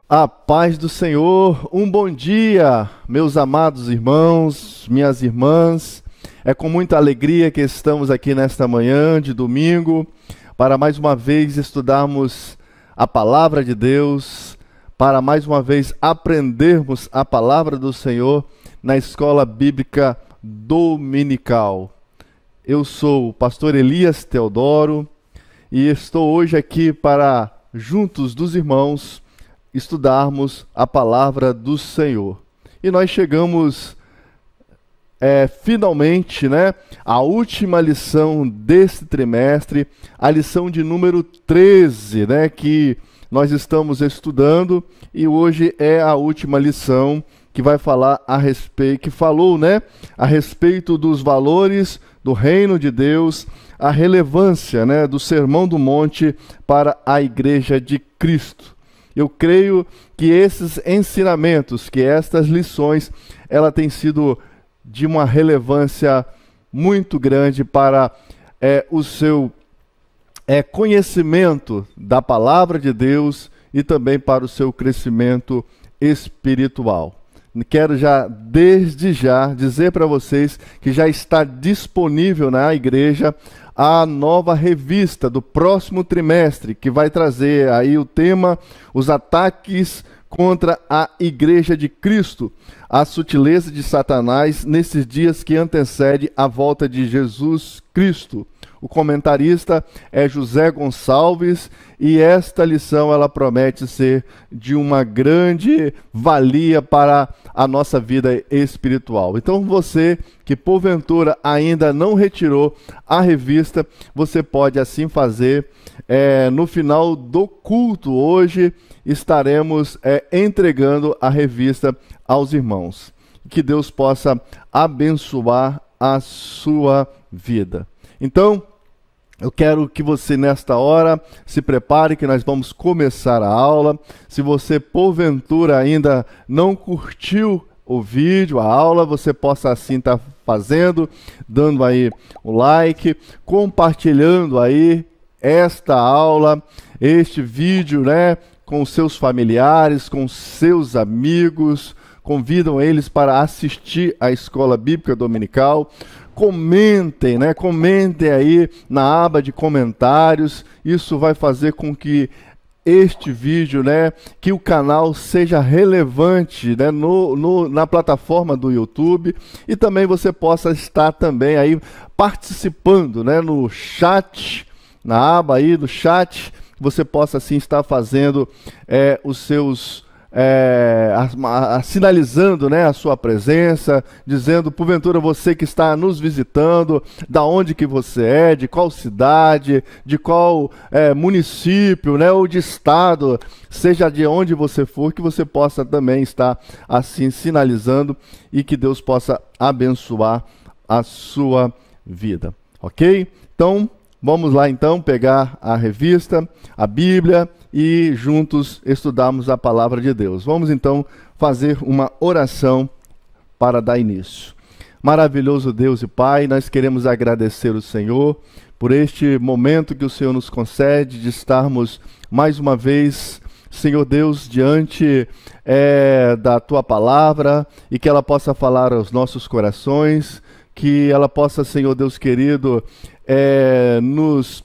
A paz do Senhor, um bom dia, meus amados irmãos, minhas irmãs. É com muita alegria que estamos aqui nesta manhã de domingo para mais uma vez estudarmos a palavra de Deus, para mais uma vez aprendermos a palavra do Senhor na escola bíblica dominical. Eu sou o pastor Elias Teodoro e estou hoje aqui para, juntos dos irmãos, estudarmos a palavra do Senhor. E nós chegamos finalmente, à última lição deste trimestre, a lição de número 13, que nós estamos estudando, e hoje é a última lição que vai falar a respeito, que falou, a respeito dos valores do reino de Deus, a relevância, do Sermão do Monte para a Igreja de Cristo. Eu creio que esses ensinamentos, que estas lições, ela tem sido de uma relevância muito grande para o seu conhecimento da palavra de Deus e também para o seu crescimento espiritual. Quero desde já dizer para vocês que já está disponível na igreja a nova revista do próximo trimestre, que vai trazer aí o tema, os ataques contra a Igreja de Cristo, a sutileza de Satanás nesses dias que antecedem a volta de Jesus Cristo. O comentarista é José Gonçalves e esta lição ela promete ser de uma grande valia para a nossa vida espiritual. Então você que porventura ainda não retirou a revista, você pode assim fazer. No final do culto hoje estaremos entregando a revista aos irmãos. Que Deus possa abençoar a sua vida. Então, eu quero que você nesta hora se prepare, que nós vamos começar a aula. Se você porventura ainda não curtiu o vídeo, a aula, você possa assim estar fazendo, dando aí o like, compartilhando aí esta aula, este vídeo, com seus familiares, com seus amigos. Convidam eles para assistir à escola bíblica dominical. Comentem, comentem aí na aba de comentários. Isso vai fazer com que este vídeo, que o canal seja relevante, na plataforma do YouTube, e também você possa estar também aí participando, no chat, na aba aí do chat, você possa assim estar fazendo os seus sinalizando a sua presença, dizendo porventura você que está nos visitando, da onde que você é, de qual cidade, de qual município, ou de estado, seja de onde você for, que você possa também estar assim sinalizando e que Deus possa abençoar a sua vida, ok? Então, vamos lá então pegar a revista, a Bíblia, e juntos estudarmos a palavra de Deus. Vamos então fazer uma oração para dar início. Maravilhoso Deus e Pai, nós queremos agradecer o Senhor por este momento que o Senhor nos concede de estarmos mais uma vez, Senhor Deus, diante da Tua palavra, e que ela possa falar aos nossos corações, que ela possa, Senhor Deus querido, nos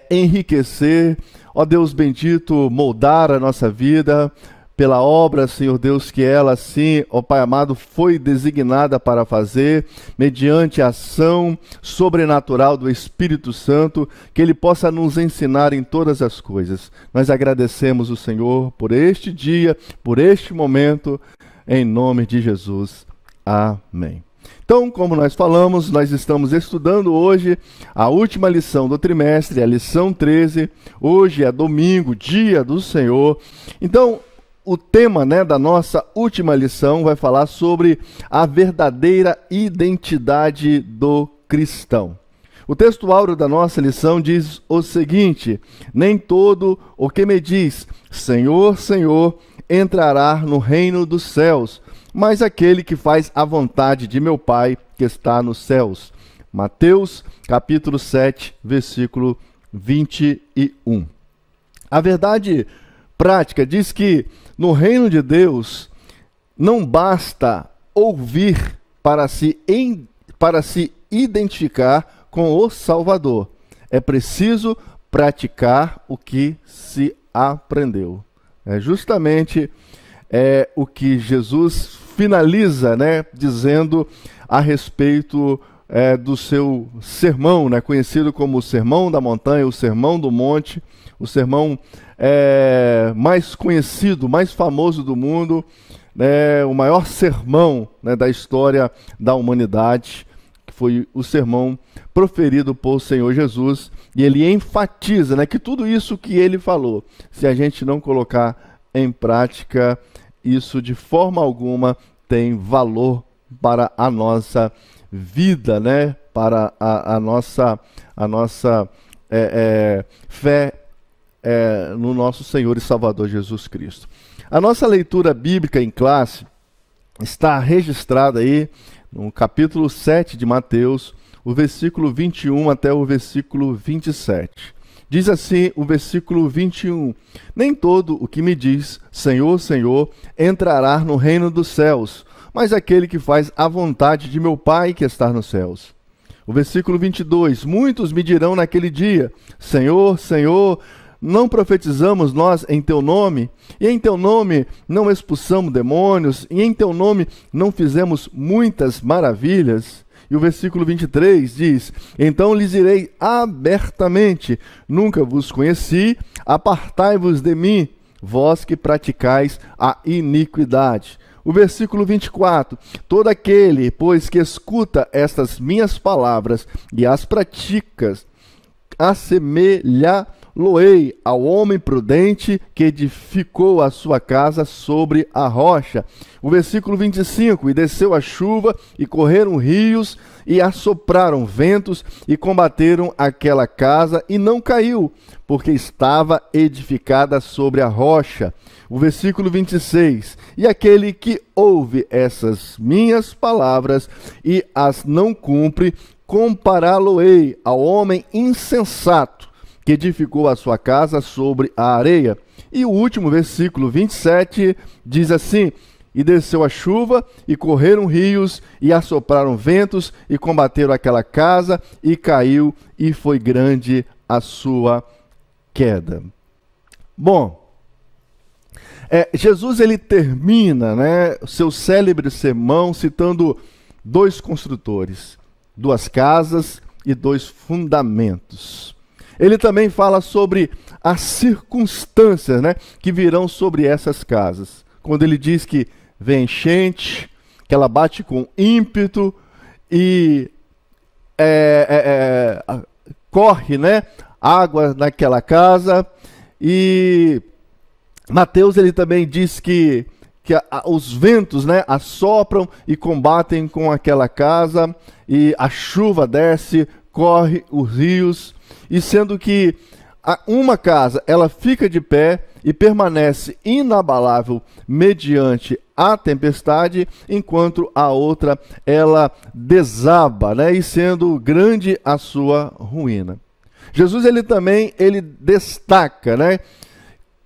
enriquecer, ó Deus bendito, moldar a nossa vida pela obra, Senhor Deus, que ela sim, ó Pai amado, foi designada para fazer, mediante a ação sobrenatural do Espírito Santo, que Ele possa nos ensinar em todas as coisas. Nós agradecemos o Senhor por este dia, por este momento, em nome de Jesus. Amém. Então, como nós falamos, nós estamos estudando hoje a última lição do trimestre, a lição 13. Hoje é domingo, dia do Senhor. Então, o tema da nossa última lição vai falar sobre a verdadeira identidade do cristão. O texto áureo da nossa lição diz o seguinte: nem todo o que me diz Senhor, Senhor, entrará no reino dos céus, mas aquele que faz a vontade de meu Pai que está nos céus. Mateus, capítulo 7, versículo 21. A verdade prática. Diz que no reino de Deus não basta ouvir para se identificar com o Salvador. É preciso praticar o que se aprendeu. É justamente o que Jesus finaliza, né, dizendo a respeito do seu sermão, né, conhecido como o Sermão da Montanha, o Sermão do Monte, o sermão mais conhecido, mais famoso do mundo, o maior sermão, né, da história da humanidade, que foi o sermão proferido por Senhor Jesus, e ele enfatiza, né, que tudo isso que ele falou, se a gente não colocar em prática, isso de forma alguma tem valor para a nossa vida, né, para a nossa fé no nosso Senhor e Salvador Jesus Cristo. A nossa leitura bíblica em classe está registrada aí no capítulo 7 de Mateus, o versículo 21 até o versículo 27. Diz assim o versículo 21: Nem todo o que me diz, Senhor, Senhor, entrará no reino dos céus, mas aquele que faz a vontade de meu Pai que está nos céus. O versículo 22: Muitos me dirão naquele dia, Senhor, Senhor, não profetizamos nós em teu nome? E em teu nome não expulsamos demônios? E em teu nome não fizemos muitas maravilhas? E o versículo 23 diz: Então lhes direi abertamente, nunca vos conheci, apartai-vos de mim, vós que praticais a iniquidade. O versículo 24: Todo aquele, pois, que escuta estas minhas palavras e as praticas, assemelhá-lo-ei ao homem prudente que edificou a sua casa sobre a rocha. O versículo 25: E desceu a chuva, e correram rios, e assopraram ventos, e combateram aquela casa, e não caiu, porque estava edificada sobre a rocha. O versículo 26: E aquele que ouve essas minhas palavras e as não cumpre, compará-lo-ei ao homem insensato, que edificou a sua casa sobre a areia. E o último versículo 27 diz assim: E desceu a chuva, e correram rios, e assopraram ventos, e combateram aquela casa, e caiu, e foi grande a sua queda. Bom, Jesus ele termina, né, o seu célebre sermão citando dois construtores, duas casas e dois fundamentos. Ele também fala sobre as circunstâncias, né, que virão sobre essas casas. Quando ele diz que vem enchente, que ela bate com ímpeto e corre, né, água naquela casa. E Mateus ele também diz que os ventos, né, assopram e combatem com aquela casa, e a chuva desce, corre os rios, e sendo que uma casa ela fica de pé e permanece inabalável mediante a tempestade, enquanto a outra ela desaba, né, e sendo grande a sua ruína. Jesus ele também destaca, né,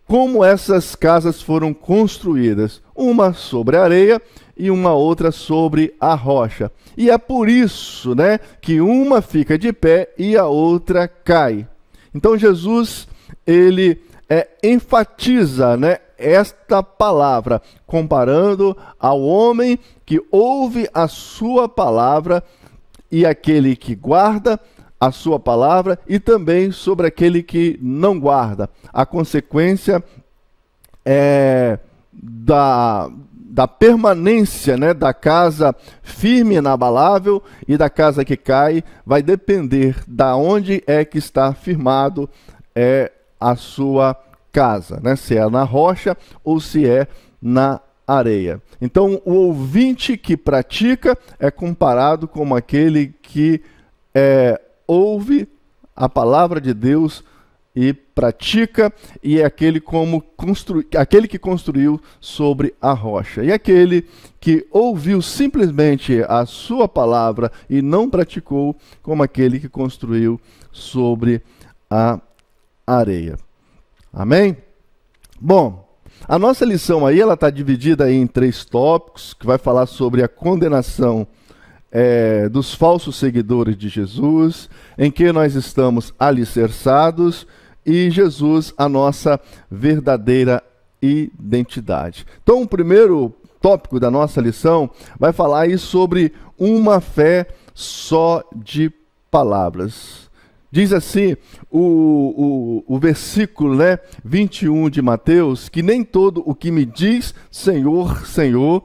como essas casas foram construídas, uma sobre a areia e uma outra sobre a rocha. E é por isso, né, que uma fica de pé e a outra cai. Então Jesus ele enfatiza, né, esta palavra, comparando ao homem que ouve a sua palavra e aquele que guarda a sua palavra, e também sobre aquele que não guarda. A consequência da permanência, né, da casa firme e inabalável e da casa que cai vai depender da onde é que está firmado a sua casa, né? Se é na rocha ou se é na areia. Então, o ouvinte que pratica é comparado com aquele que ouve a palavra de Deus e pratica, e é aquele que construiu sobre a rocha. E aquele que ouviu simplesmente a sua palavra e não praticou, como aquele que construiu sobre a areia. Amém? Bom, a nossa lição aí, ela está dividida aí em 3 tópicos, que vai falar sobre a condenação dos falsos seguidores de Jesus, em que nós estamos alicerçados, e Jesus, a nossa verdadeira identidade. Então, o primeiro tópico da nossa lição vai falar aí sobre uma fé só de palavras. Diz assim o versículo 21 de Mateus, que nem todo o que me diz Senhor, Senhor,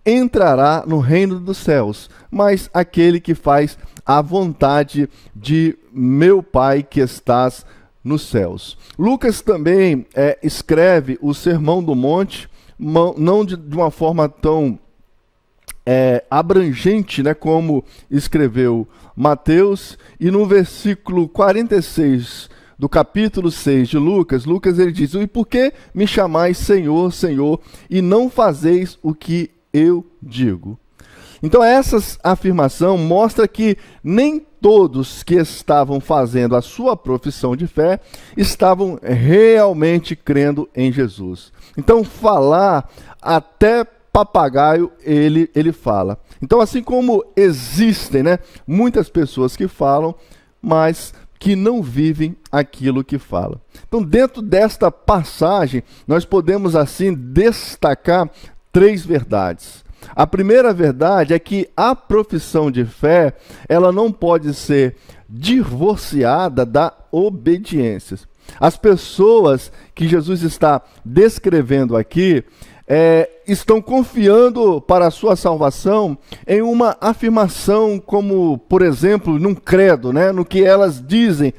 entrará no reino dos céus, mas aquele que faz a vontade de meu Pai que estás nos céus. Lucas também escreve o Sermão do Monte, não de uma forma tão abrangente, como escreveu Mateus, e no versículo 46 do capítulo 6 de Lucas, ele diz: e por que me chamais Senhor, Senhor, e não fazeis o que eu digo? Então essa afirmação mostra que nem todos que estavam fazendo a sua profissão de fé estavam realmente crendo em Jesus. Então falar, até papagaio ele fala. Então, assim como existem muitas pessoas que falam, mas que não vivem aquilo que falam. Então, dentro desta passagem, nós podemos assim destacar 3 verdades. A primeira verdade é que a profissão de fé, ela não pode ser divorciada da obediência. As pessoas que Jesus está descrevendo aqui estão confiando para a sua salvação em uma afirmação como, por exemplo, num credo, no que elas dizem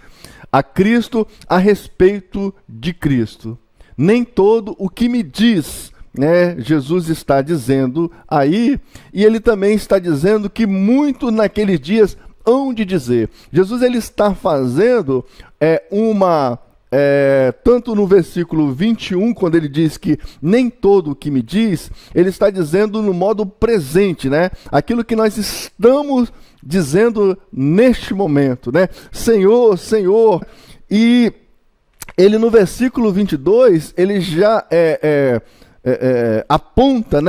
a Cristo a respeito de Cristo. Nem todo o que me diz, Jesus está dizendo aí, e ele também está dizendo que muito naqueles dias hão de dizer. Jesus ele está fazendo tanto no versículo 21, quando ele diz que nem todo o que me diz, ele está dizendo no modo presente, aquilo que nós estamos dizendo neste momento, Senhor, Senhor. E ele no versículo 22, ele já aponta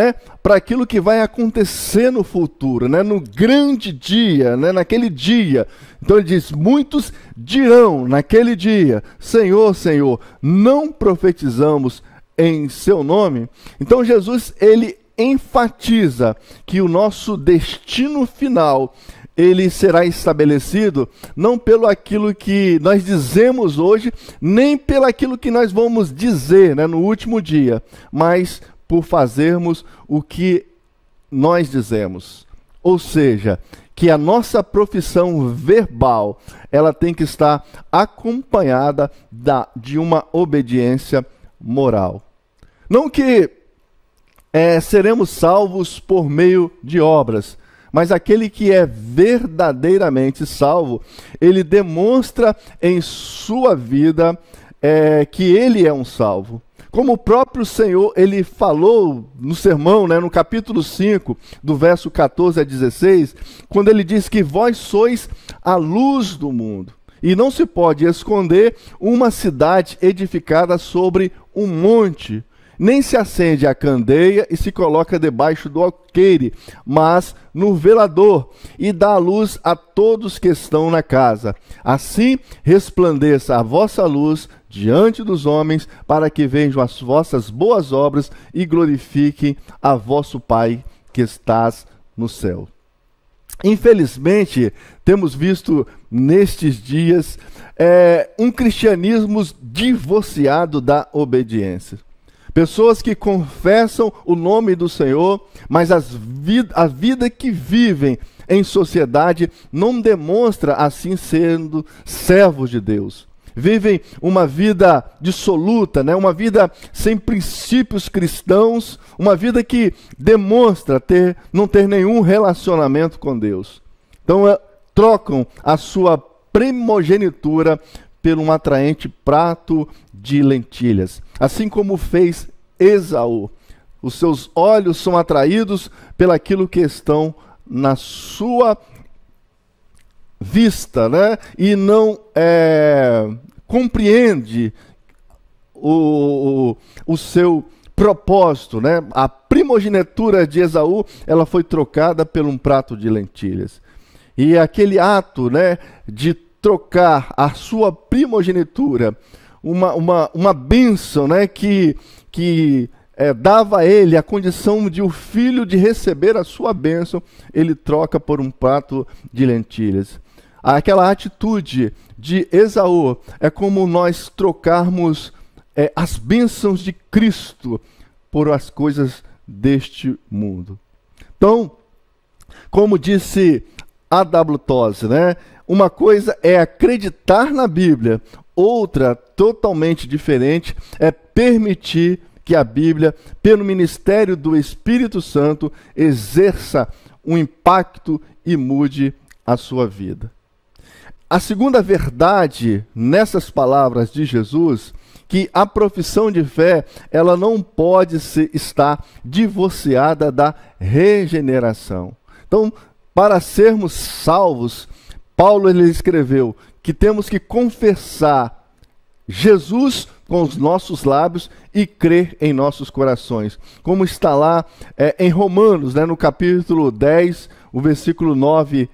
para aquilo que vai acontecer no futuro, no grande dia, naquele dia. Então ele diz: muitos dirão naquele dia, Senhor, Senhor, não profetizamos em seu nome? Então Jesus ele enfatiza que o nosso destino final ele será estabelecido não pelo aquilo que nós dizemos hoje, nem pelo aquilo que nós vamos dizer no último dia, mas por fazermos o que nós dizemos. Ou seja, que a nossa profissão verbal, ela tem que estar acompanhada de uma obediência moral. Não que seremos salvos por meio de obras, mas aquele que é verdadeiramente salvo, ele demonstra em sua vida que ele é um salvo. Como o próprio Senhor, ele falou no sermão, no capítulo 5, do verso 14 a 16, quando ele diz que vós sois a luz do mundo. E não se pode esconder uma cidade edificada sobre um monte. Nem se acende a candeia e se coloca debaixo do alqueire, mas no velador, e dá a luz a todos que estão na casa. Assim resplandeça a vossa luz diante dos homens, para que vejam as vossas boas obras e glorifiquem a vosso Pai que estás no céu. Infelizmente, temos visto nestes dias um cristianismo divorciado da obediência. Pessoas que confessam o nome do Senhor, mas a vida que vivem em sociedade não demonstra assim sendo servos de Deus. Vivem uma vida dissoluta, uma vida sem princípios cristãos, uma vida que demonstra não ter nenhum relacionamento com Deus. Então trocam a sua primogenitura por um atraente prato de lentilhas. Assim como fez Esaú. Os seus olhos são atraídos pelaquilo que estão na sua vista, e não compreende o seu propósito, né? A primogenitura de Esaú, ela foi trocada por um prato de lentilhas. E aquele ato, né, de trocar a sua primogenitura, uma bênção, né, que dava a ele a condição de o filho de receber a sua bênção, ele troca por um prato de lentilhas. Aquela atitude de Esaú é como nós trocarmos as bênçãos de Cristo por as coisas deste mundo. Então, como disse A.W. Tozer, né? Uma coisa é acreditar na Bíblia, outra, totalmente diferente, é permitir que a Bíblia, pelo ministério do Espírito Santo, exerça um impacto e mude a sua vida. A segunda verdade nessas palavras de Jesus, que a profissão de fé, ela não pode estar divorciada da regeneração. Então, para sermos salvos, Paulo ele escreveu que temos que confessar Jesus com os nossos lábios e crer em nossos corações. Como está lá em Romanos, né, no capítulo 10, o versículo 9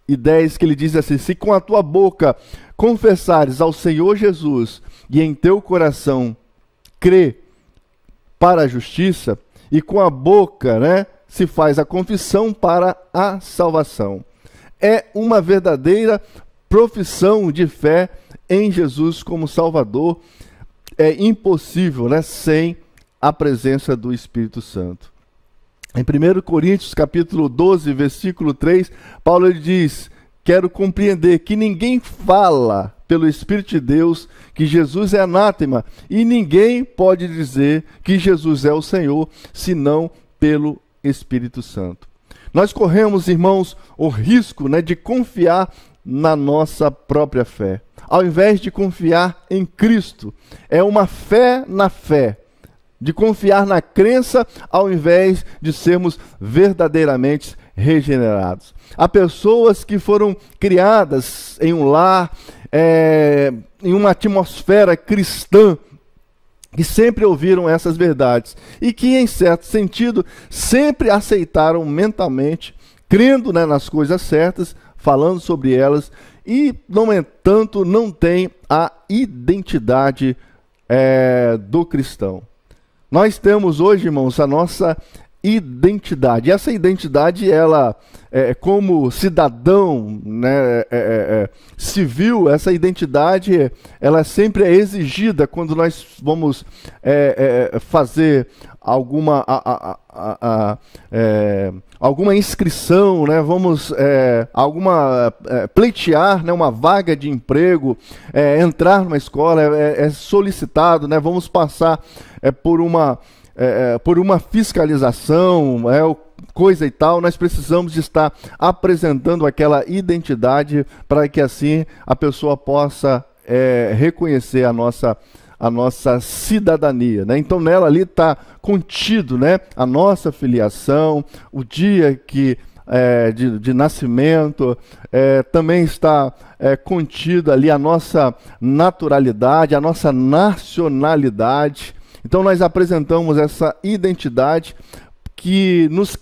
e 10, que ele diz assim: se com a tua boca confessares ao Senhor Jesus e em teu coração crê para a justiça, e com a boca, né, se faz a confissão para a salvação. É uma verdadeira profissão de fé em Jesus como Salvador. É impossível, né, sem a presença do Espírito Santo. Em 1 Coríntios, capítulo 12, versículo 3, Paulo ele diz: quero compreender que ninguém fala pelo Espírito de Deus que Jesus é anátema, e ninguém pode dizer que Jesus é o Senhor, senão pelo Espírito Santo. Nós corremos, irmãos, o risco, né, de confiar na nossa própria fé, ao invés de confiar em Cristo. É uma fé na fé, de confiar na crença, ao invés de sermos verdadeiramente regenerados. Há pessoas que foram criadas em um lar, em uma atmosfera cristã, que sempre ouviram essas verdades e que, em certo sentido, sempre aceitaram mentalmente, crendo, né, nas coisas certas, falando sobre elas, e, no entanto, não tem a identidade do cristão. Nós temos hoje, irmãos, a nossa identidade. E essa identidade, ela, como cidadão, né, civil, essa identidade, ela sempre é exigida quando nós vamos fazer alguma inscrição, né, vamos pleitear, né, uma vaga de emprego, entrar numa escola, é solicitado, né, vamos passar por uma fiscalização, coisa e tal. Nós precisamos de estar apresentando aquela identidade para que assim a pessoa possa reconhecer a nossa cidadania, né? Então nela ali está contido, né, a nossa filiação, o dia de nascimento, também está contido ali a nossa naturalidade, a nossa nacionalidade. Então nós apresentamos essa identidade que nos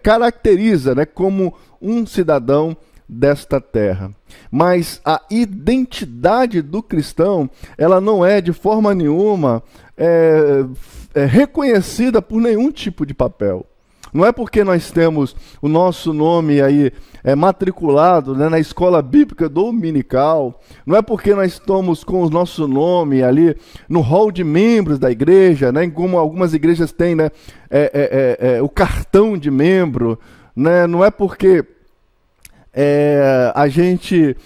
caracteriza, né, como um cidadão desta terra. Mas a identidade do cristão, ela não é de forma nenhuma reconhecida por nenhum tipo de papel. Não é porque nós temos o nosso nome aí matriculado, né, na escola bíblica dominical, não é porque nós estamos com o nosso nome ali no hall de membros da igreja, né, como algumas igrejas têm, né, o cartão de membro, né, não é porque a gente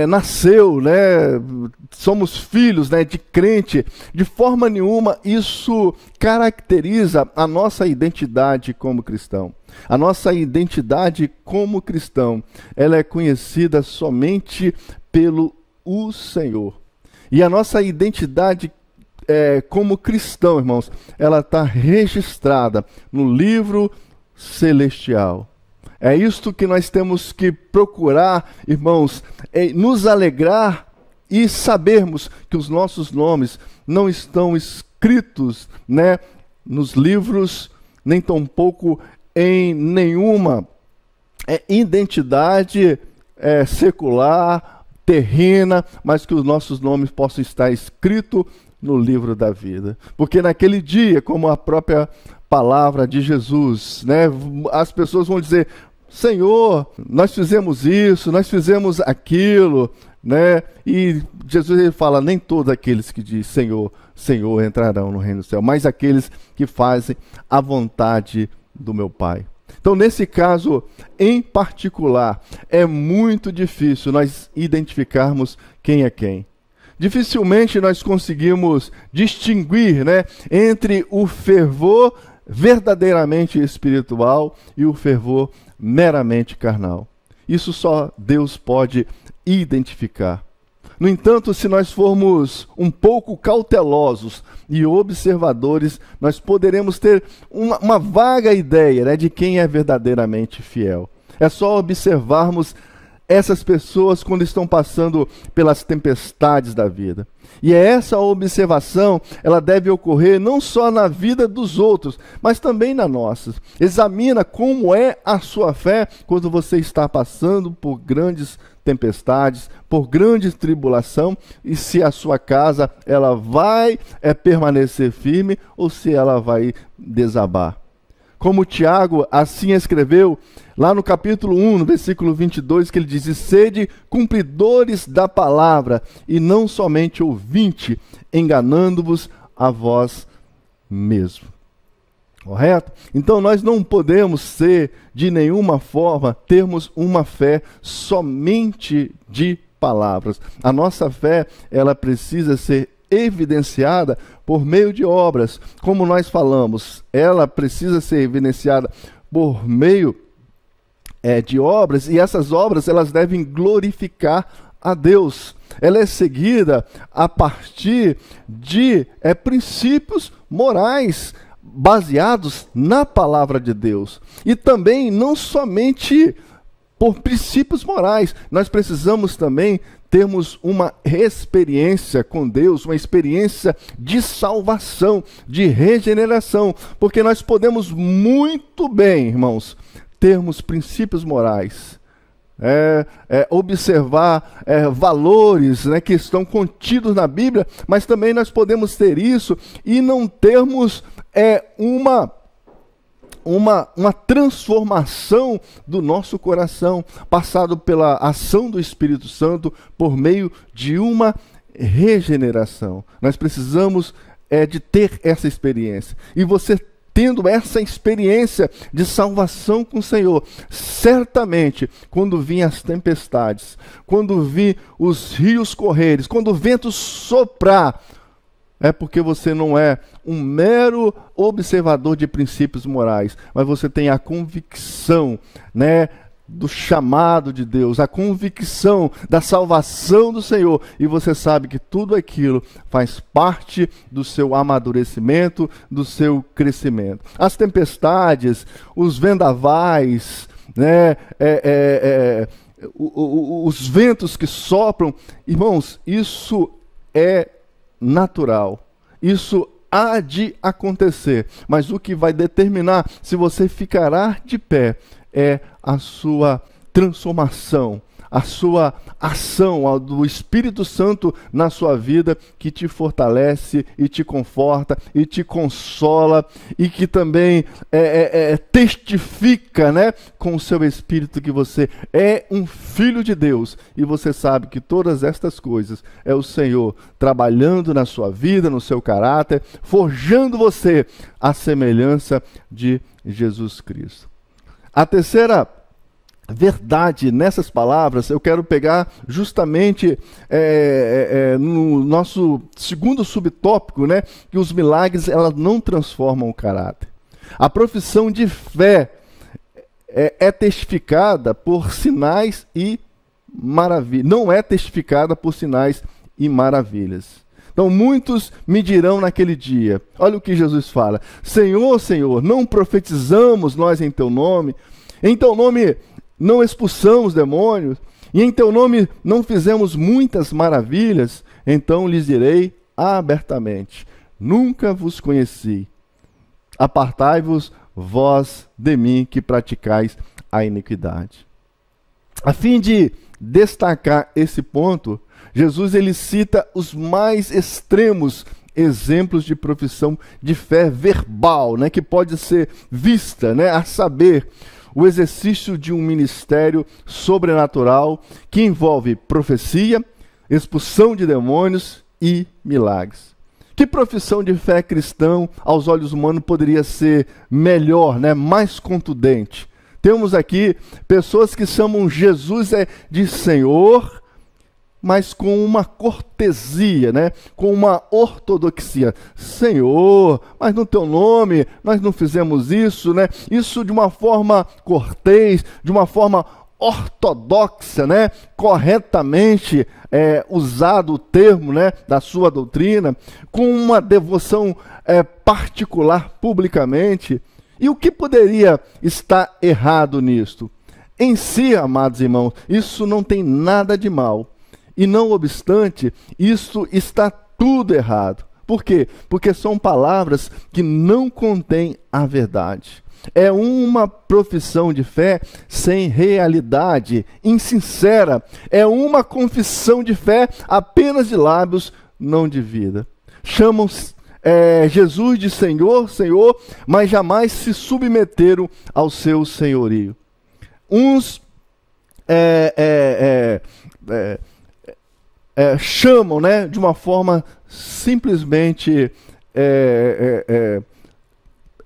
nasceu, né, somos filhos, né, de crente. De forma nenhuma isso caracteriza a nossa identidade como cristão. A nossa identidade como cristão, ela é conhecida somente pelo Senhor. E a nossa identidade como cristão, irmãos, ela está registrada no livro celestial. É isto que nós temos que procurar, irmãos, nos alegrar e sabermos que os nossos nomes não estão escritos, né, nos livros, nem tampouco em nenhuma identidade secular, terrena, mas que os nossos nomes possam estar escritos no livro da vida. Porque naquele dia, como a própria palavra de Jesus, né, as pessoas vão dizer: Senhor, nós fizemos isso, nós fizemos aquilo, né? E Jesus, ele fala: nem todos aqueles que dizem Senhor, Senhor entrarão no reino do céu, mas aqueles que fazem a vontade do meu Pai. Então, nesse caso em particular, é muito difícil nós identificarmos quem é quem. Dificilmente nós conseguimos distinguir, né, entre o fervor verdadeiramente espiritual e o fervor meramente carnal. Isso só Deus pode identificar. No entanto, se nós formos um pouco cautelosos e observadores, nós poderemos ter uma vaga ideia, né, de quem é verdadeiramente fiel. É só observarmos essas pessoas quando estão passando pelas tempestades da vida. E essa observação, ela deve ocorrer não só na vida dos outros, mas também na nossa. Examina como é a sua fé quando você está passando por grandes tempestades, por grande tribulação, e se a sua casa ela vai permanecer firme ou se ela vai desabar. Como Tiago assim escreveu, lá no capítulo 1, no versículo 22, que ele diz: sede cumpridores da palavra, e não somente ouvinte, enganando-vos a vós mesmo. Correto? Então nós não podemos ser, de nenhuma forma, termos uma fé somente de palavras. A nossa fé, ela precisa ser evidenciada por meio de obras. Como nós falamos, ela precisa ser evidenciada por meio de obras, e essas obras elas devem glorificar a Deus. Ela é seguida a partir de princípios morais baseados na palavra de Deus. E também não somente por princípios morais, nós precisamos também termos uma experiência com Deus, uma experiência de salvação, de regeneração, porque nós podemos muito bem, irmãos, termos princípios morais, observar valores, né, que estão contidos na Bíblia, mas também nós podemos ter isso e não termos uma transformação do nosso coração, passado pela ação do Espírito Santo, por meio de uma regeneração. Nós precisamos de ter essa experiência. E você tendo essa experiência de salvação com o Senhor, certamente, quando vir as tempestades, quando vir os rios correres, quando o vento soprar, é porque você não é um mero observador de princípios morais, mas você tem a convicção, né, do chamado de Deus, a convicção da salvação do Senhor, e você sabe que tudo aquilo faz parte do seu amadurecimento, do seu crescimento. As tempestades, os vendavais, né, os ventos que sopram, irmãos, isso é natural, isso há de acontecer, mas o que vai determinar se você ficará de pé é a sua transformação, a sua ação do Espírito Santo na sua vida, que te fortalece e te conforta e te consola, e que também testifica, né, com o seu espírito que você é um filho de Deus, e você sabe que todas estas coisas é o Senhor trabalhando na sua vida, no seu caráter, forjando você à semelhança de Jesus Cristo. A terceira verdade nessas palavras, eu quero pegar justamente no nosso segundo subtópico, né, que os milagres elas não transformam o caráter. A profissão de fé é testificada por sinais e maravilhas. Não é testificada por sinais e maravilhas. Então muitos me dirão naquele dia, olha o que Jesus fala: Senhor, Senhor, não profetizamos nós em teu nome? Em teu nome não expulsamos demônios? E em teu nome não fizemos muitas maravilhas, então lhes direi abertamente: nunca vos conheci. Apartai-vos, vós de mim que praticais a iniquidade. A fim de destacar esse ponto, Jesus ele cita os mais extremos exemplos de profissão de fé verbal, né, que pode ser vista, né, a saber, o exercício de um ministério sobrenatural que envolve profecia, expulsão de demônios e milagres. Que profissão de fé cristã, aos olhos humanos, poderia ser melhor, né, mais contundente? Temos aqui pessoas que chamam Jesus de Senhor, mas com uma cortesia, né? Com uma ortodoxia. Senhor, mas no teu nome nós não fizemos isso, né? Isso de uma forma cortês, de uma forma ortodoxa, né? Corretamente usado o termo, né, da sua doutrina, com uma devoção particular publicamente. E o que poderia estar errado nisto? Em si, amados irmãos, isso não tem nada de mal. E não obstante, isso está tudo errado. Por quê? Porque são palavras que não contêm a verdade. É uma profissão de fé sem realidade, insincera. É uma confissão de fé apenas de lábios, não de vida. Chamam Jesus de Senhor, Senhor, mas jamais se submeteram ao seu senhorio. Uns chamam, né, de uma forma simplesmente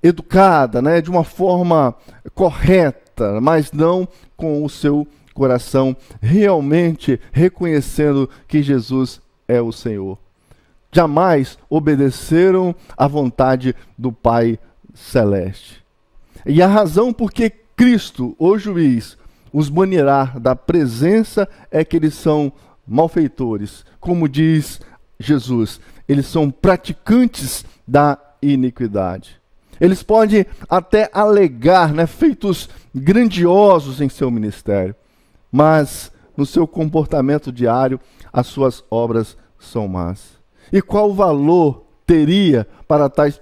educada, né, de uma forma correta, mas não com o seu coração realmente reconhecendo que Jesus é o Senhor. Jamais obedeceram à vontade do Pai Celeste. E a razão por que Cristo, o juiz, os banirá da presença é que eles são malfeitores. Como diz Jesus, eles são praticantes da iniquidade. Eles podem até alegar, né, feitos grandiosos em seu ministério, mas no seu comportamento diário, as suas obras são más. E qual valor teria para tais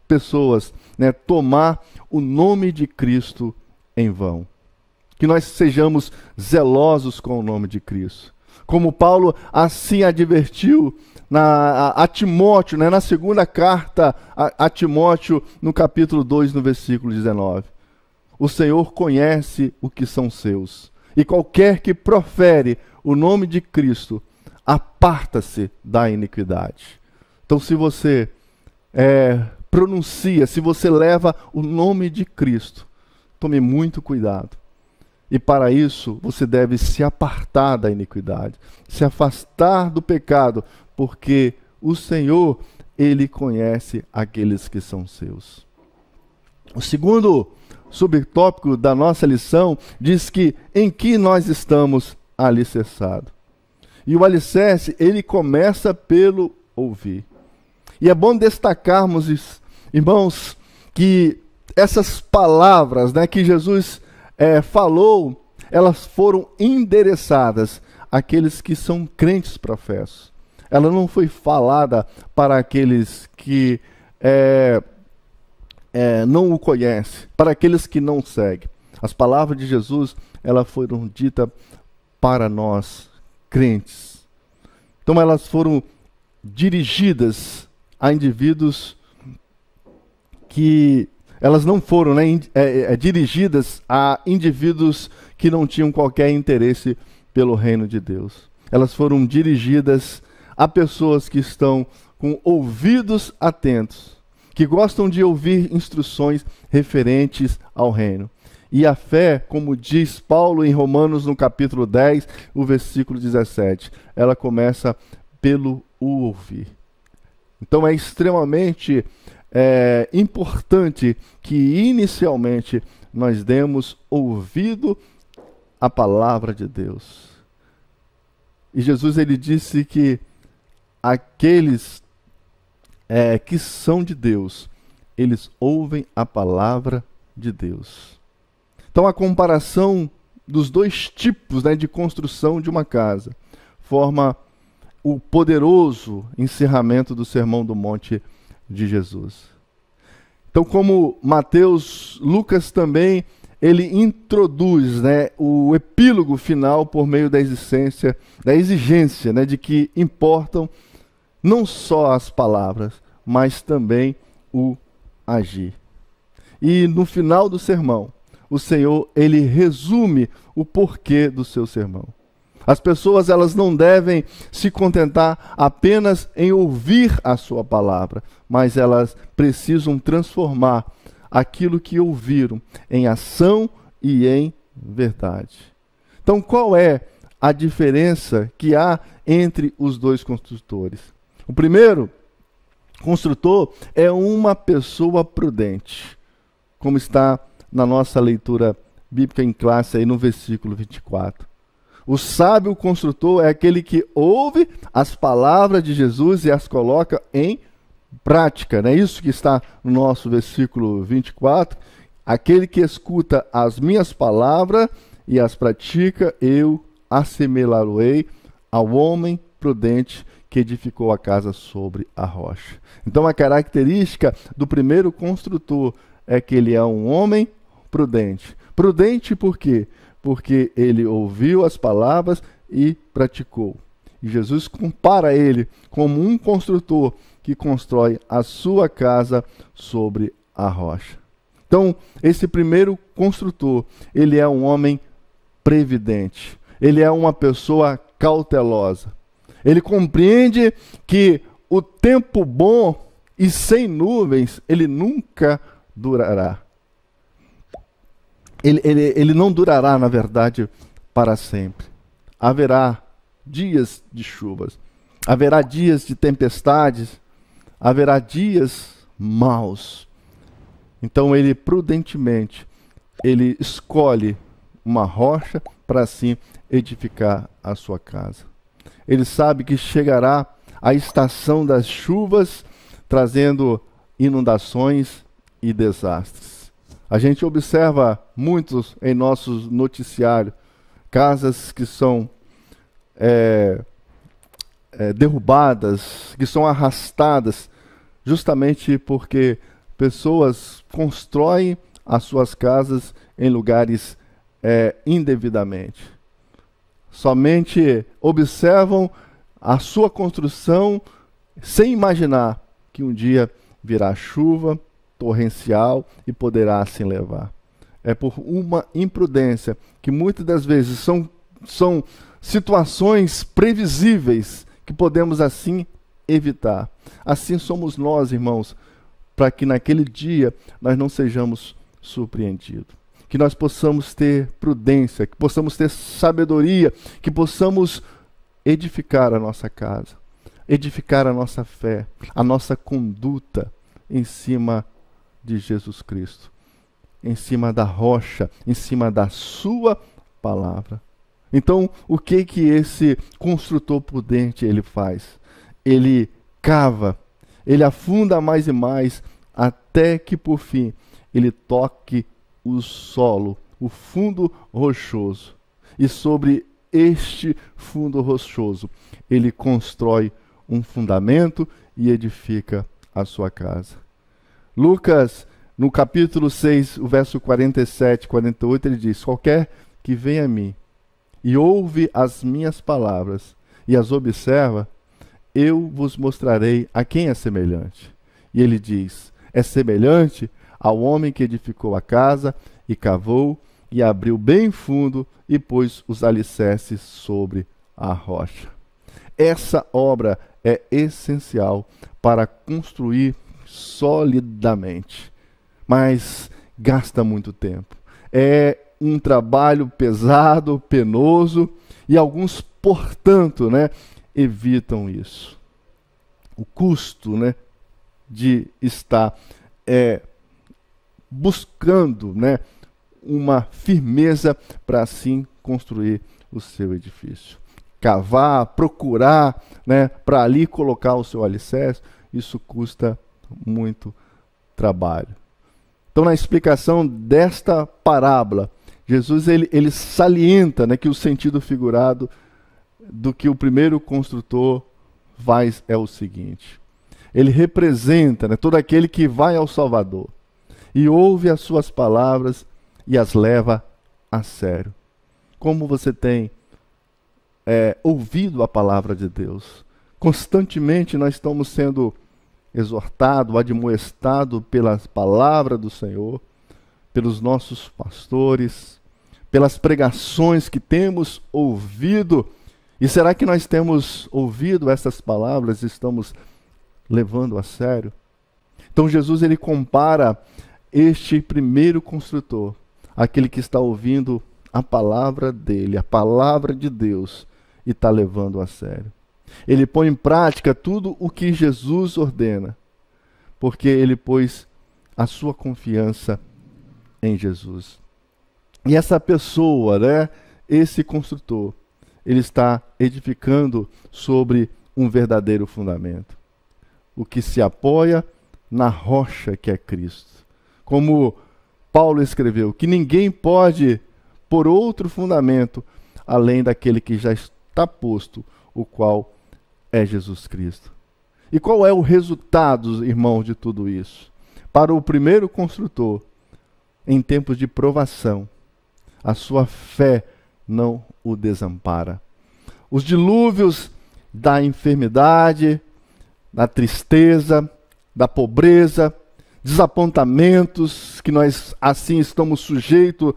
pessoas, né, tomar o nome de Cristo em vão? Que nós sejamos zelosos com o nome de Cristo. Como Paulo assim advertiu a Timóteo, né, na segunda carta a Timóteo, no capítulo 2, no versículo 19. O Senhor conhece o que são seus, e qualquer que profere o nome de Cristo, aparta-se da iniquidade. Então, se você pronuncia, se você leva o nome de Cristo, tome muito cuidado. E para isso, você deve se apartar da iniquidade, se afastar do pecado, porque o Senhor, Ele conhece aqueles que são seus. O segundo subtópico da nossa lição diz que em que nós estamos alicerçados. E o alicerce, ele começa pelo ouvir. E é bom destacarmos, irmãos, que essas palavras, né, que Jesus falou, elas foram endereçadas àqueles que são crentes professos. Ela não foi falada para aqueles que não o conhecem, para aqueles que não seguem. As palavras de Jesus, elas foram ditas para nós, crentes. Então elas foram dirigidas a indivíduos que... Elas não foram, né, dirigidas a indivíduos que não tinham qualquer interesse pelo reino de Deus. Elas foram dirigidas a pessoas que estão com ouvidos atentos, que gostam de ouvir instruções referentes ao reino. E a fé, como diz Paulo em Romanos, no capítulo 10, o versículo 17, ela começa pelo ouvir. Então é extremamente importante que inicialmente nós demos ouvido à palavra de Deus. E Jesus, ele disse que aqueles que são de Deus, eles ouvem a palavra de Deus. Então a comparação dos dois tipos, né, de construção de uma casa, forma o poderoso encerramento do Sermão do Monte de Jesus. Então, como Mateus, Lucas também, ele introduz, né, o epílogo final por meio da exigência, né, de que importam não só as palavras, mas também o agir. E no final do sermão, o Senhor, ele resume o porquê do seu sermão. As pessoas, elas não devem se contentar apenas em ouvir a sua palavra, mas elas precisam transformar aquilo que ouviram em ação e em verdade. Então, qual é a diferença que há entre os dois construtores? O primeiro construtor é uma pessoa prudente, como está na nossa leitura bíblica em classe aí no versículo 24. O sábio construtor é aquele que ouve as palavras de Jesus e as coloca em prática. Não é isso que está no nosso versículo 24? Aquele que escuta as minhas palavras e as pratica, eu assemelhá-lo-ei ao homem prudente que edificou a casa sobre a rocha. Então a característica do primeiro construtor é que ele é um homem prudente. Prudente por quê? Porque ele ouviu as palavras e praticou. E Jesus compara ele como um construtor que constrói a sua casa sobre a rocha. Então, esse primeiro construtor, ele é um homem previdente. Ele é uma pessoa cautelosa. Ele compreende que o tempo bom e sem nuvens, ele nunca durará. Ele não durará, na verdade, para sempre. Haverá dias de chuvas, haverá dias de tempestades, haverá dias maus. Então ele prudentemente, ele escolhe uma rocha para assim edificar a sua casa. Ele sabe que chegará a estação das chuvas, trazendo inundações e desastres. A gente observa muitos em nossos noticiários, casas que são derrubadas, que são arrastadas, justamente porque pessoas constroem as suas casas em lugares indevidamente. Somente observam a sua construção sem imaginar que um dia virá chuva torrencial e poderá assim levar. É por uma imprudência que muitas das vezes são situações previsíveis que podemos assim evitar. Assim somos nós, irmãos, para que naquele dia nós não sejamos surpreendidos. Que nós possamos ter prudência, que possamos ter sabedoria, que possamos edificar a nossa casa, edificar a nossa fé, a nossa conduta em cima de Jesus Cristo, em cima da rocha, em cima da sua palavra. Então, o que esse construtor prudente ele faz? Ele cava, ele afunda mais e mais, até que por fim ele toque o solo, o fundo rochoso. E sobre este fundo rochoso, ele constrói um fundamento e edifica a sua casa. Lucas, no capítulo 6, o verso 47, 48, ele diz: qualquer que vem a mim e ouve as minhas palavras e as observa, eu vos mostrarei a quem é semelhante. E ele diz: é semelhante ao homem que edificou a casa e cavou e abriu bem fundo e pôs os alicerces sobre a rocha. Essa obra é essencial para construir solidamente, mas gasta muito tempo. É um trabalho pesado, penoso, e alguns, portanto, evitam isso. O custo, de estar buscando, uma firmeza para assim construir o seu edifício. Cavar, procurar, para ali colocar o seu alicerce, isso custa muito trabalho. Então, na explicação desta parábola, Jesus ele salienta, né, que o sentido figurado do que o primeiro construtor faz é o seguinte. Ele representa, né, todo aquele que vai ao Salvador e ouve as suas palavras e as leva a sério. Como você tem ouvido a palavra de Deus? Constantemente nós estamos sendo exortados, admoestados pela palavra do Senhor, pelos nossos pastores, pelas pregações que temos ouvido. E será que nós temos ouvido essas palavras e estamos levando a sério? Então Jesus ele compara este primeiro construtor, aquele que está ouvindo a palavra dele, a palavra de Deus, e está levando a sério. Ele põe em prática tudo o que Jesus ordena, porque ele pôs a sua confiança em Jesus. E essa pessoa, né, esse construtor, ele está edificando sobre um verdadeiro fundamento, o que se apoia na rocha que é Cristo. Como Paulo escreveu, que ninguém pode pôr outro fundamento além daquele que já está posto, o qual é Jesus Cristo. E qual é o resultado, irmãos, de tudo isso? Para o primeiro construtor, em tempos de provação, a sua fé não o desampara. Os dilúvios da enfermidade, da tristeza, da pobreza, desapontamentos que nós assim estamos sujeitos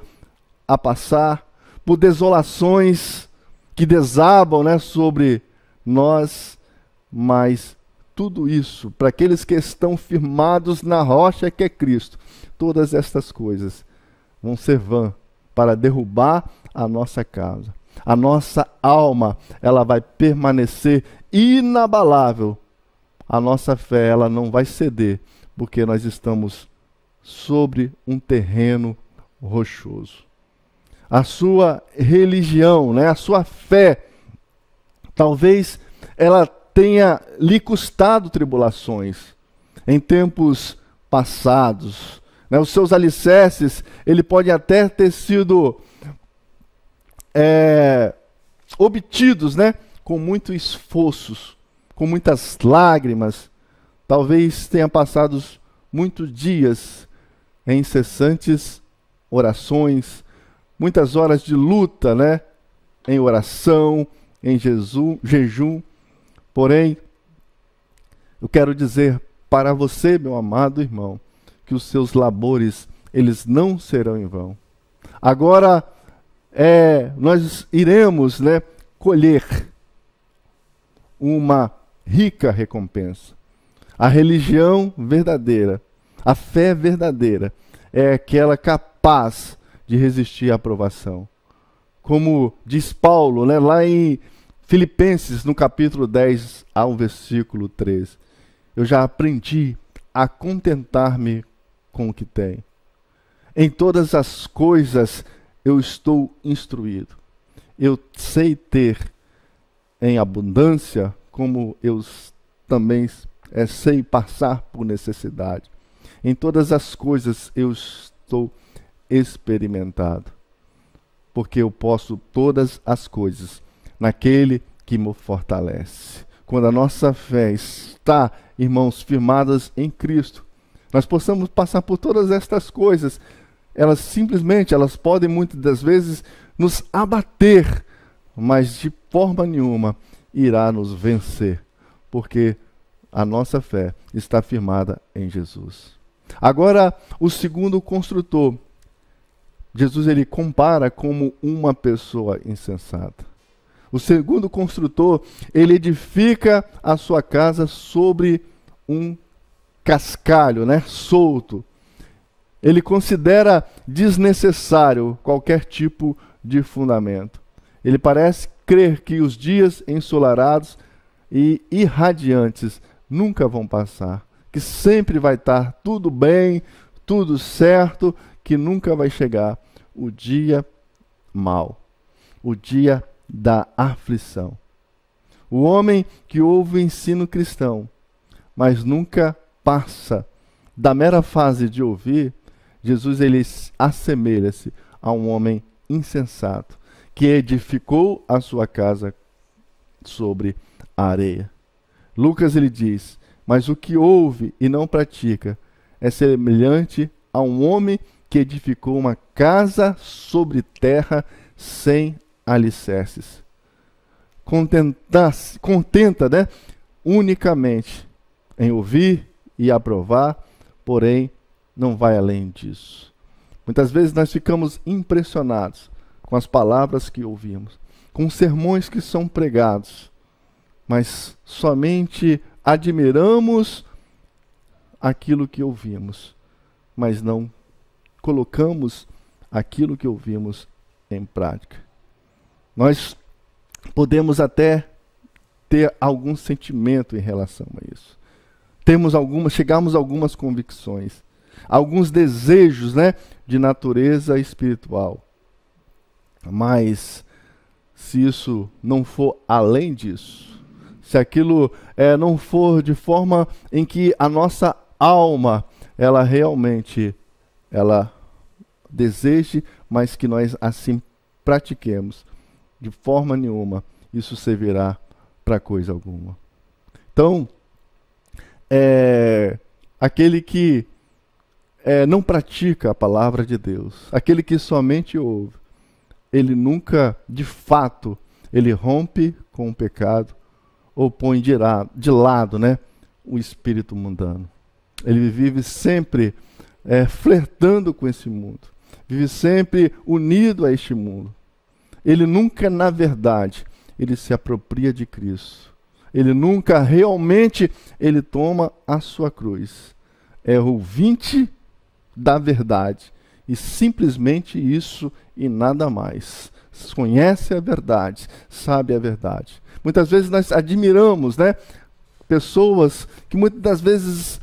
a passar, por desolações que desabam, né, sobre nós, mas tudo isso, para aqueles que estão firmados na rocha que é Cristo, todas estas coisas vão ser vã para derrubar a nossa casa. A nossa alma, ela vai permanecer inabalável. A nossa fé, ela não vai ceder, porque nós estamos sobre um terreno rochoso. A sua religião, né, a sua fé, talvez ela tenha lhe custado tribulações em tempos passados, né? Os seus alicerces, ele pode até ter sido obtidos, né, com muitos esforços, com muitas lágrimas. Talvez tenha passado muitos dias em incessantes orações, muitas horas de luta, né, em oração, em jejum. Porém, eu quero dizer para você, meu amado irmão, que os seus labores, eles não serão em vão. Agora, nós iremos, né, colher uma rica recompensa. A religião verdadeira, a fé verdadeira, é aquela capaz de resistir à provação. Como diz Paulo, né, lá em Filipenses, no capítulo 10, ao versículo 13. Eu já aprendi a contentar-me com o que tenho. Em todas as coisas eu estou instruído. Eu sei ter em abundância, como eu também sei passar por necessidade. Em todas as coisas eu estou experimentado, porque eu posso todas as coisas naquele que me fortalece. Quando a nossa fé está, irmãos, firmadas em Cristo, nós possamos passar por todas estas coisas. Elas podem muitas das vezes nos abater, mas de forma nenhuma irá nos vencer, porque a nossa fé está firmada em Jesus. Agora, o segundo construtor, Jesus ele compara como uma pessoa insensata. O segundo construtor, ele edifica a sua casa sobre um cascalho, né, solto. Ele considera desnecessário qualquer tipo de fundamento. Ele parece crer que os dias ensolarados e irradiantes nunca vão passar, que sempre vai estar tudo bem, tudo certo, que nunca vai chegar o dia mau, o dia da aflição. O homem que ouve o ensino cristão, mas nunca passa da mera fase de ouvir, Jesus ele assemelha-se a um homem insensato, que edificou a sua casa sobre a areia. Lucas ele diz: mas o que ouve e não pratica é semelhante a um homem que edificou uma casa sobre terra sem alicerces. Contenta, né, unicamente em ouvir e aprovar, porém não vai além disso. Muitas vezes nós ficamos impressionados com as palavras que ouvimos, com os sermões que são pregados, mas somente admiramos aquilo que ouvimos, mas não colocamos aquilo que ouvimos em prática. Nós podemos até ter algum sentimento em relação a isso. Chegamos a algumas convicções, alguns desejos, né, de natureza espiritual. Mas se isso não for além disso, se aquilo não for de forma em que a nossa alma, ela realmente, ela deseje, mas que nós assim pratiquemos, de forma nenhuma, isso servirá para coisa alguma. Então, aquele que não pratica a palavra de Deus, aquele que somente ouve, ele nunca, de fato, ele rompe com o pecado ou põe de lado, né, o espírito mundano. Ele vive sempre flertando com esse mundo, vive sempre unido a este mundo. Ele nunca, na verdade, ele se apropria de Cristo. Ele nunca realmente ele toma a sua cruz. É ouvinte da verdade. E simplesmente isso e nada mais. Conhece a verdade, sabe a verdade. Muitas vezes nós admiramos, né, pessoas que muitas das vezes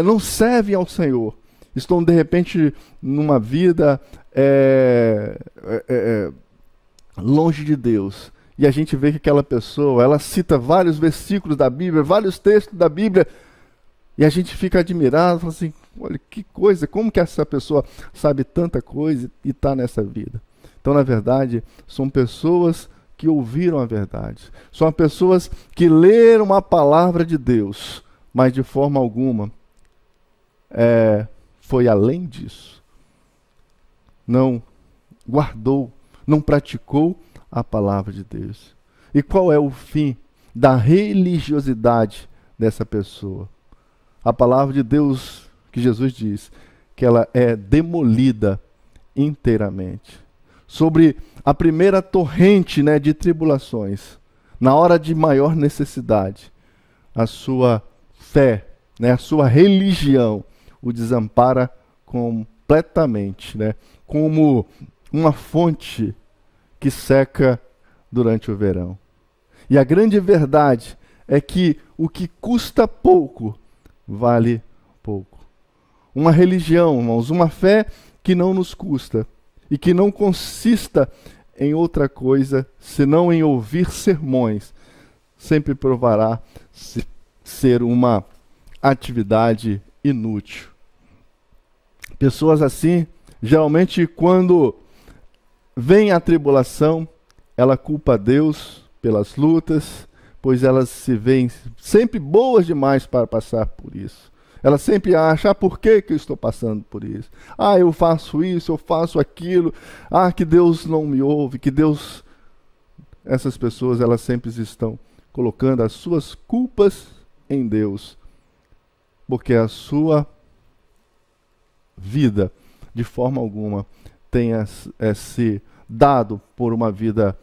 não servem ao Senhor. Estão de repente numa vida longe de Deus. E a gente vê que aquela pessoa, ela cita vários versículos da Bíblia, vários textos da Bíblia, e a gente fica admirado, fala assim, olha que coisa, como que essa pessoa sabe tanta coisa e está nessa vida? Então, na verdade, são pessoas que ouviram a verdade. São pessoas que leram a palavra de Deus, mas de forma alguma foi além disso. Não guardou, não praticou a palavra de Deus. E qual é o fim da religiosidade dessa pessoa? A palavra de Deus, que Jesus diz, que ela é demolida inteiramente. Sobre a primeira torrente, né, de tribulações, na hora de maior necessidade, a sua fé, né, a sua religião o desampara completamente, né, como uma fonte que seca durante o verão. E a grande verdade é que o que custa pouco, vale pouco. Uma religião, irmãos, uma fé que não nos custa e que não consista em outra coisa senão em ouvir sermões, sempre provará ser uma atividade inútil. Pessoas assim, geralmente quando vem a tribulação, ela culpa a Deus pelas lutas, pois elas se veem sempre boas demais para passar por isso. Ela sempre acha, por que eu estou passando por isso? Eu faço isso, eu faço aquilo. Que Deus não me ouve, que Deus... Essas pessoas, elas sempre estão colocando as suas culpas em Deus, porque a sua vida, de forma alguma, tenha se dado por uma vida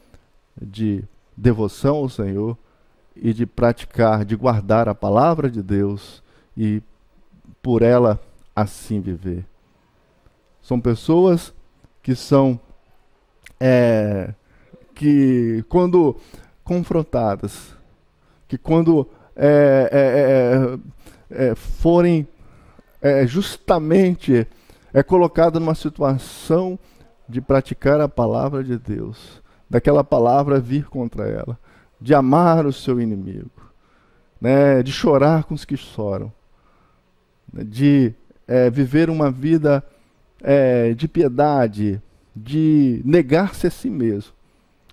de devoção ao Senhor e de praticar, de guardar a palavra de Deus e por ela assim viver. São pessoas que são que quando confrontadas, que quando forem justamente colocado numa situação de praticar a palavra de Deus, daquela palavra vir contra ela, de amar o seu inimigo, né, de chorar com os que choram, de viver uma vida de piedade, de negar-se a si mesmo,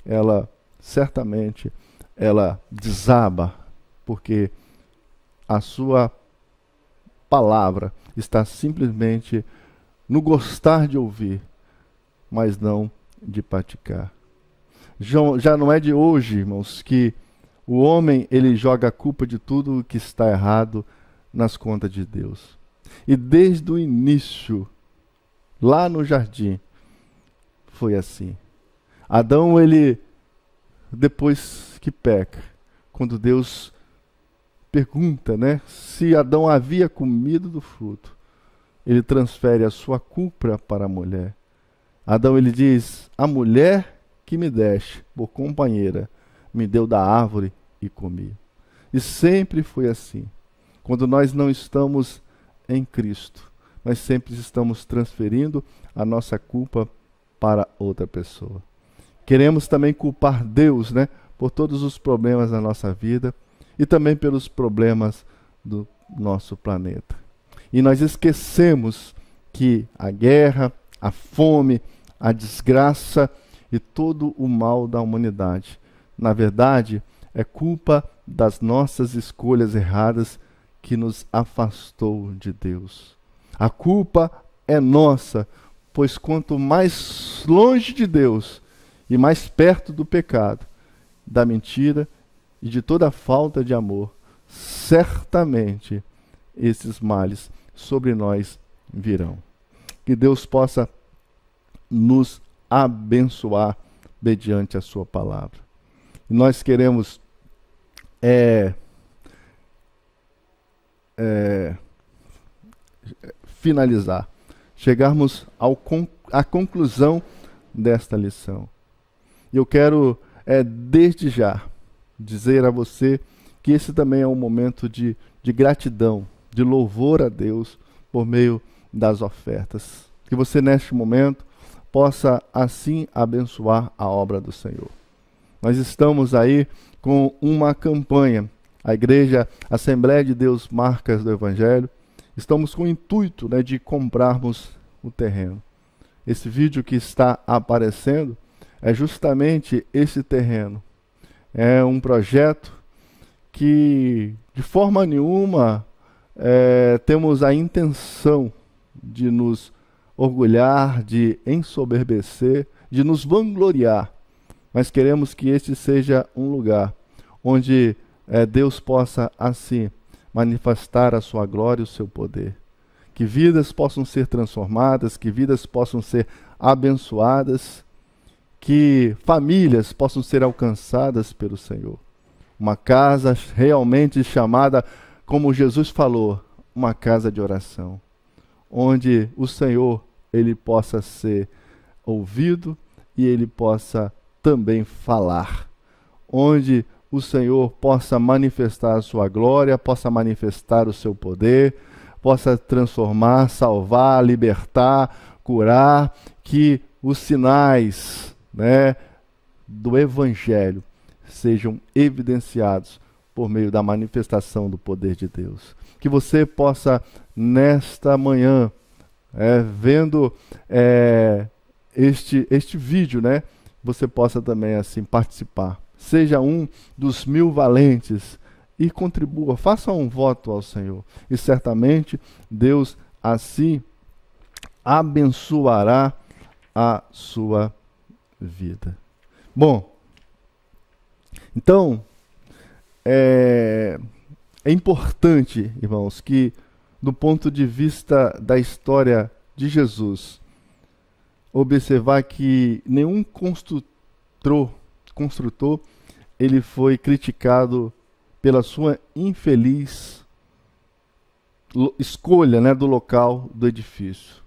ela certamente ela desaba, porque a sua palavra está simplesmente no gostar de ouvir, mas não de praticar. Já não é de hoje, irmãos, que o homem ele joga a culpa de tudo que está errado nas contas de Deus. E desde o início, lá no jardim, foi assim. Adão, ele, depois que peca, quando Deus pergunta, né, se Adão havia comido do fruto, ele transfere a sua culpa para a mulher. Adão, ele diz, a mulher que me deste por companheira, me deu da árvore e comi. E sempre foi assim. Quando nós não estamos em Cristo, nós sempre estamos transferindo a nossa culpa para outra pessoa. Queremos também culpar Deus, né, por todos os problemas da nossa vida e também pelos problemas do nosso planeta. E nós esquecemos que a guerra, a fome, a desgraça e todo o mal da humanidade, na verdade, é culpa das nossas escolhas erradas que nos afastou de Deus. A culpa é nossa, pois quanto mais longe de Deus e mais perto do pecado, da mentira e de toda falta de amor, certamente esses males sobre nós virão. Que Deus possa nos abençoar mediante a sua palavra. E nós queremos finalizar, chegarmos à conclusão desta lição. E eu quero, desde já, dizer a você que esse também é um momento de gratidão, de louvor a Deus por meio das ofertas. Que você, neste momento, possa assim abençoar a obra do Senhor. Nós estamos aí com uma campanha, a Igreja Assembleia de Deus Marcas do Evangelho, estamos com o intuito, né, de comprarmos o terreno. Esse vídeo que está aparecendo é justamente esse terreno. É um projeto que, de forma nenhuma, temos a intenção de nos orgulhar, de ensoberbecer, de nos vangloriar. Mas queremos que este seja um lugar onde Deus possa, assim, manifestar a sua glória e o seu poder. Que vidas possam ser transformadas, que vidas possam ser abençoadas, que famílias possam ser alcançadas pelo Senhor. Uma casa realmente chamada, como Jesus falou, uma casa de oração, onde o Senhor ele possa ser ouvido e ele possa também falar, onde o Senhor possa manifestar a sua glória, possa manifestar o seu poder, possa transformar, salvar, libertar, curar, que os sinais, né, do Evangelho sejam evidenciados por meio da manifestação do poder de Deus. Que você possa, nesta manhã, vendo este vídeo, né, você possa também assim participar. Seja um dos 1000 valentes e contribua, faça um voto ao Senhor. E certamente Deus assim abençoará a sua vida. Bom, então, é importante, irmãos, que do ponto de vista da história de Jesus, observar que nenhum construtor ele foi criticado pela sua infeliz escolha, né, do local do edifício.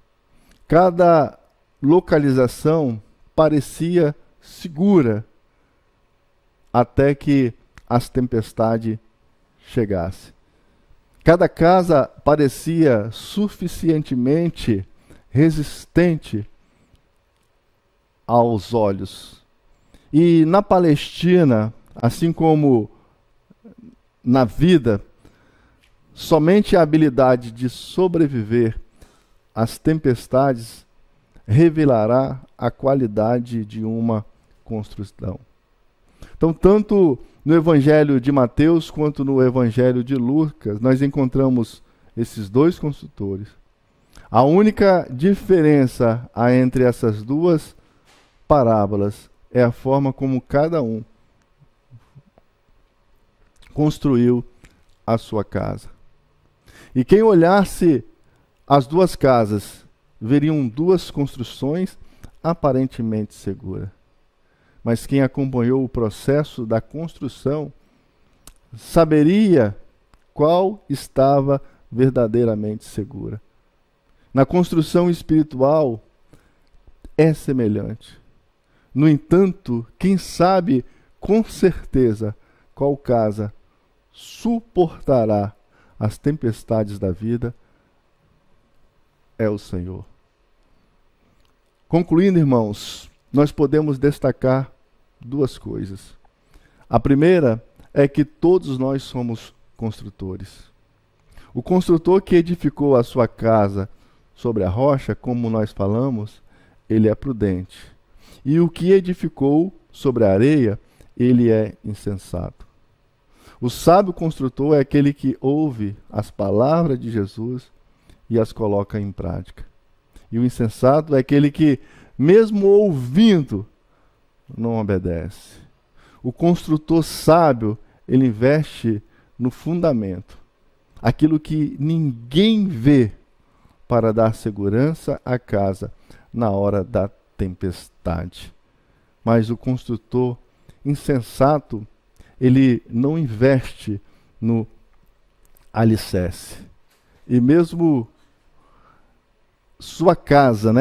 Cada localização parecia segura até que as tempestades chegassem. Cada casa parecia suficientemente resistente aos olhos. E na Palestina, assim como na vida, somente a habilidade de sobreviver às tempestades revelará a qualidade de uma construção. Então, tanto no Evangelho de Mateus quanto no Evangelho de Lucas, nós encontramos esses dois construtores. A única diferença entre essas duas parábolas é a forma como cada um construiu a sua casa. E quem olhasse as duas casas, veriam duas construções aparentemente seguras. Mas quem acompanhou o processo da construção saberia qual estava verdadeiramente segura. Na construção espiritual é semelhante. No entanto, quem sabe com certeza qual casa suportará as tempestades da vida é o Senhor. Concluindo, irmãos, nós podemos destacar duas coisas. A primeira é que todos nós somos construtores. O construtor que edificou a sua casa sobre a rocha, como nós falamos, ele é prudente. E o que edificou sobre a areia, ele é insensato. O sábio construtor é aquele que ouve as palavras de Jesus e as coloca em prática. E o insensato é aquele que, mesmo ouvindo, não obedece. O construtor sábio, ele investe no fundamento, aquilo que ninguém vê, para dar segurança à casa na hora da tempestade. Mas o construtor insensato, ele não investe no alicerce. E mesmo sua casa,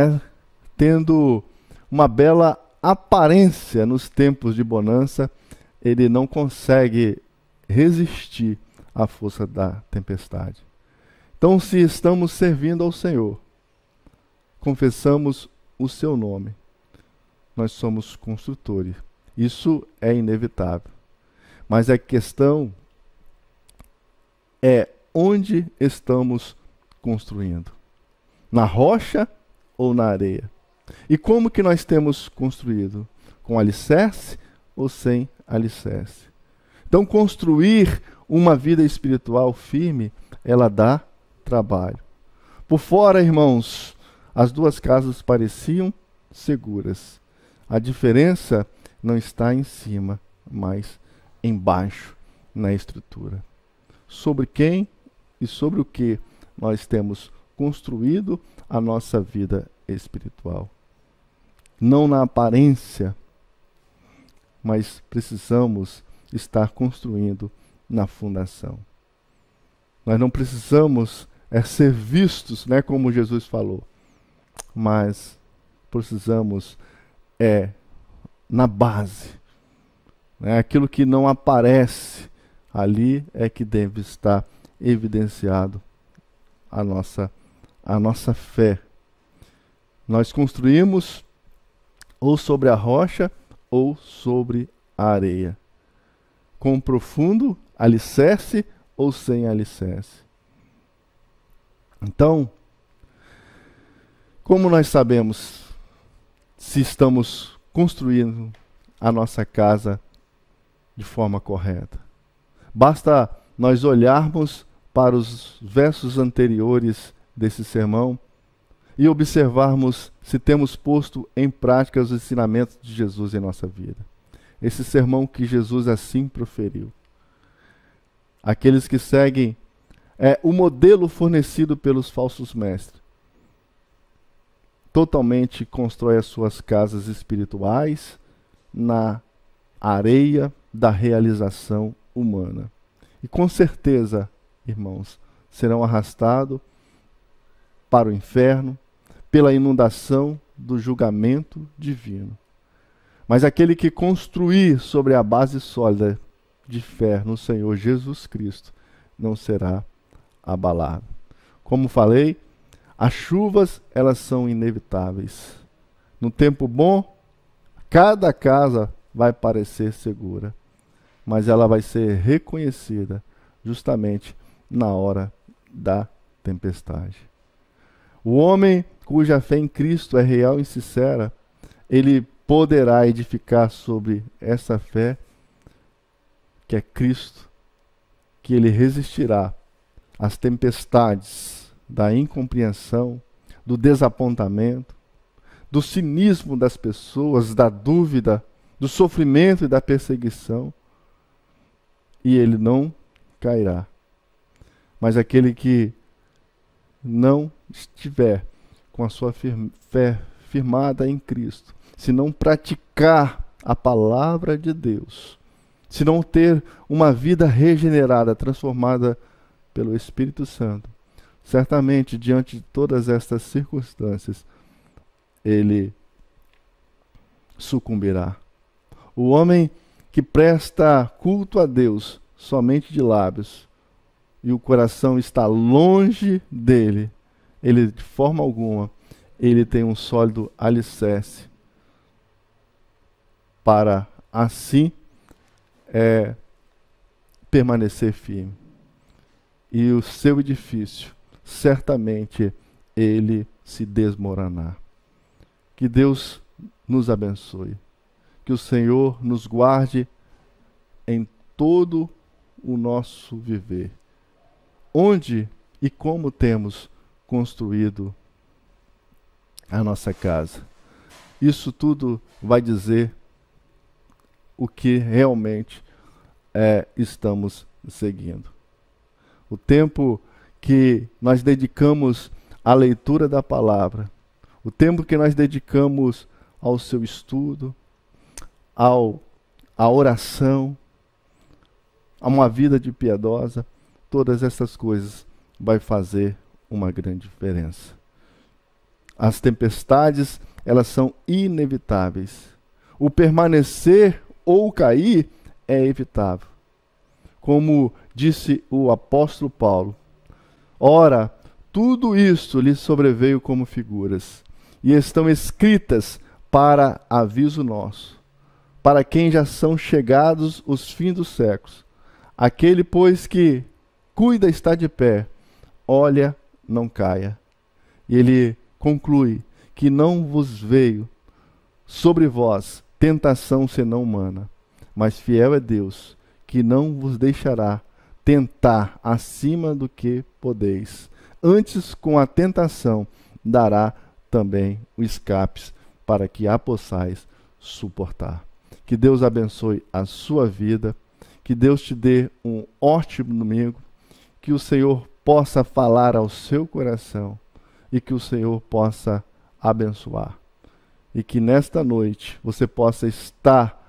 tendo uma bela aparência nos tempos de bonança, ele não consegue resistir à força da tempestade. Então, se estamos servindo ao Senhor, confessamos o seu nome, nós somos construtores. Isso é inevitável. Mas a questão é onde estamos construindo. Na rocha ou na areia? E como que nós temos construído? Com alicerce ou sem alicerce? Então, construir uma vida espiritual firme, ela dá trabalho. Por fora, irmãos, as duas casas pareciam seguras. A diferença não está em cima, mas embaixo, na estrutura. Sobre quem e sobre o que nós temos construído a nossa vida espiritual. Não na aparência, mas precisamos estar construindo na fundação. Nós não precisamos ser vistos, como Jesus falou, mas precisamos na base. Aquilo que não aparece ali é que deve estar evidenciado a nossa fé. Nós construímos ou sobre a rocha ou sobre a areia, com profundo alicerce ou sem alicerce. Então, como nós sabemos se estamos construindo a nossa casa de forma correta? Basta nós olharmos para os versos anteriores desse sermão e observarmos se temos posto em prática os ensinamentos de Jesus em nossa vida. Esse sermão que Jesus assim proferiu. Aqueles que seguem o modelo fornecido pelos falsos mestres. Totalmente constrói as suas casas espirituais na areia da realização humana. E com certeza, irmãos, serão arrastados para o inferno pela inundação do julgamento divino. Mas aquele que construir sobre a base sólida de fé no Senhor Jesus Cristo não será abalado. Como falei, as chuvas, elas são inevitáveis. No tempo bom, cada casa vai parecer segura, mas ela vai ser reconhecida justamente na hora da tempestade. O homem cuja fé em Cristo é real e sincera, ele poderá edificar sobre essa fé, que é Cristo, que ele resistirá às tempestades da incompreensão, do desapontamento, do cinismo das pessoas, da dúvida, do sofrimento e da perseguição, e ele não cairá. Mas aquele que não estiver com a sua fé firmada em Cristo, se não praticar a palavra de Deus, se não ter uma vida regenerada, transformada pelo Espírito Santo, certamente, diante de todas estas circunstâncias, ele sucumbirá. O homem que presta culto a Deus somente de lábios e o coração está longe dele, ele de forma alguma, ele tem um sólido alicerce para assim permanecer firme. E o seu edifício, certamente, ele se desmoronar. Que Deus nos abençoe. Que o Senhor nos guarde em todo o nosso viver. Onde e como temos construído a nossa casa. Isso tudo vai dizer o que realmente estamos seguindo. O tempo que nós dedicamos à leitura da palavra, o tempo que nós dedicamos ao seu estudo, à oração, a uma vida de piedosa, todas essas coisas vai fazer uma grande diferença. As tempestades, elas são inevitáveis. O permanecer ou cair é evitável. Como disse o apóstolo Paulo, ora, tudo isto lhe sobreveio como figuras, e estão escritas para aviso nosso, para quem já são chegados os fins dos séculos. Aquele, pois, que cuida está de pé, olha, não caia. E ele conclui que não vos veio sobre vós tentação senão humana, mas fiel é Deus, que não vos deixará tentar acima do que podeis. Antes, com a tentação, dará também o escape para que a possais suportar. Que Deus abençoe a sua vida, que Deus te dê um ótimo domingo, que o Senhor possa falar ao seu coração e que o Senhor possa abençoar. E que nesta noite você possa estar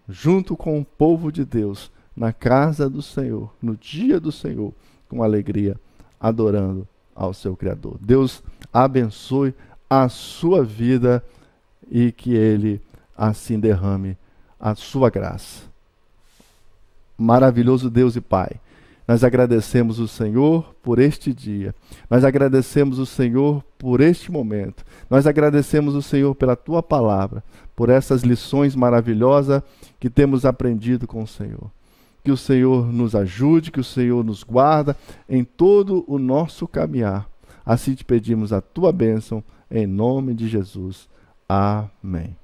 junto com o povo de Deus, na casa do Senhor, no dia do Senhor, com alegria, adorando ao seu Criador. Deus abençoe a sua vida e que Ele assim derrame a sua graça. Maravilhoso Deus e Pai, nós agradecemos o Senhor por este dia, nós agradecemos o Senhor por este momento, nós agradecemos o Senhor pela Tua palavra, por essas lições maravilhosas que temos aprendido com o Senhor. Que o Senhor nos ajude, que o Senhor nos guarda em todo o nosso caminhar. Assim te pedimos a Tua bênção, em nome de Jesus. Amém.